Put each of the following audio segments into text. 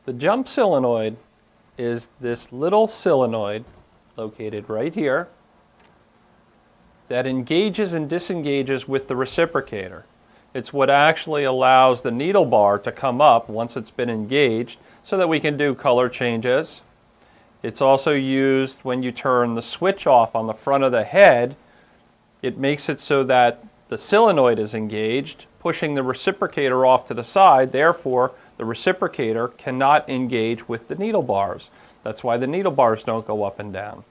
The jump solenoid is this little solenoid located right here that engages and disengages with the reciprocator. It's what actually allows the needle bar to come up once it's been engaged so that we can do color changes. It's also used when you turn the switch off on the front of the head. It makes it so that the solenoid is engaged, pushing the reciprocator off to the side. Therefore, the reciprocator cannot engage with the needle bars. That's why the needle bars don't go up and down.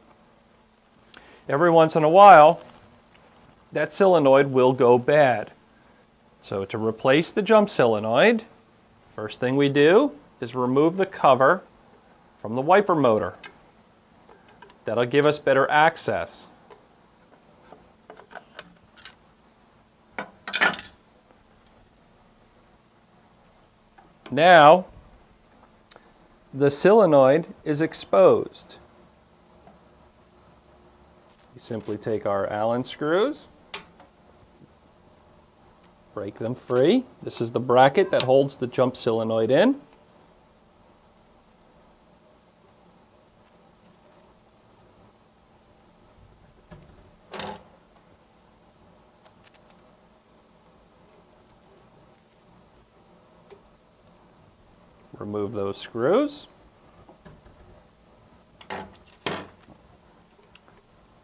Every once in a while, that solenoid will go bad. So to replace the jump solenoid, first thing we do is remove the cover from the wiper motor. That'll give us better access. Now, the solenoid is exposed. We simply take our Allen screws, break them free. This is the bracket that holds the jump solenoid in. Remove those screws.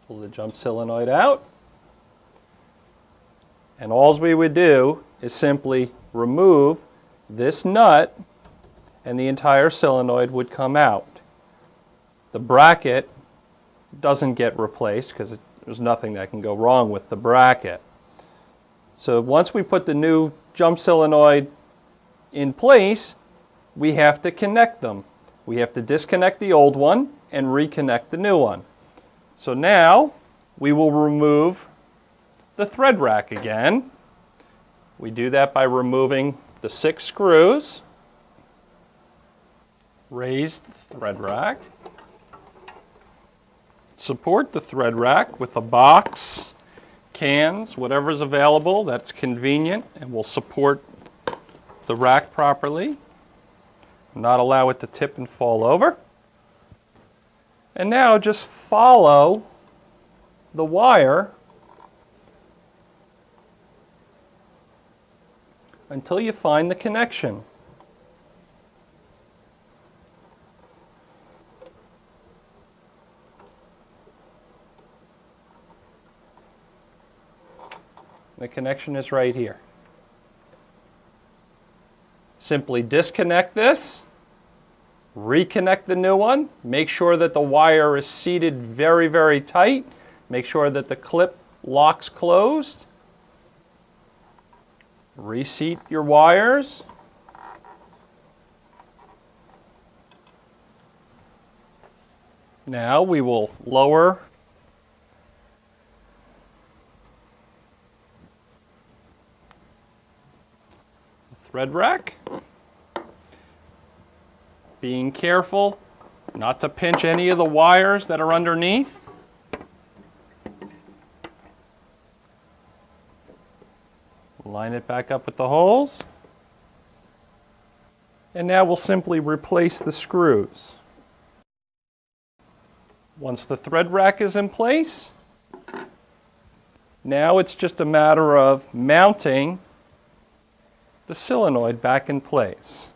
Pull the jump solenoid out. And all we would do is simply remove this nut and the entire solenoid would come out. The bracket doesn't get replaced because there's nothing that can go wrong with the bracket. So once we put the new jump solenoid in place, we have to connect them. We have to disconnect the old one and reconnect the new one. So now we will remove the thread rack again. We do that by removing the 6 screws, raise the thread rack, support the thread rack with a box, cans, whatever's available that's convenient and will support the rack properly, not allow it to tip and fall over. And now just follow the wire until you find the connection. The connection is right here. Simply disconnect this, reconnect the new one, make sure that the wire is seated very, very tight, make sure that the clip locks closed, reseat your wires, now we will lower the thread rack, being careful not to pinch any of the wires that are underneath. Line it back up with the holes. And now we'll simply replace the screws. Once the thread rack is in place, now it's just a matter of mounting the solenoid back in place.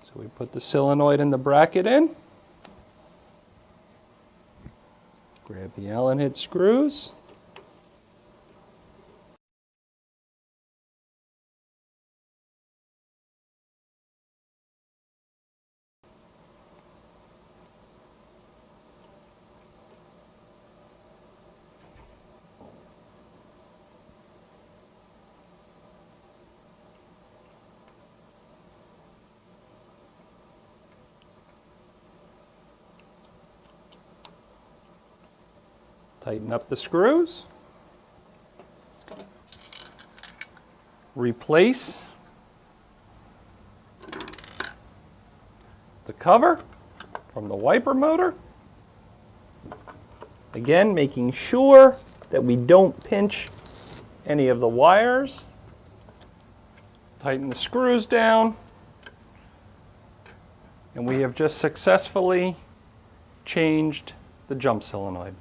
So we put the solenoid and the bracket in. Grab the Allen head screws. Tighten up the screws. Replace the cover from the wiper motor. Again, making sure that we don't pinch any of the wires. Tighten the screws down, and we have just successfully changed the jump solenoid.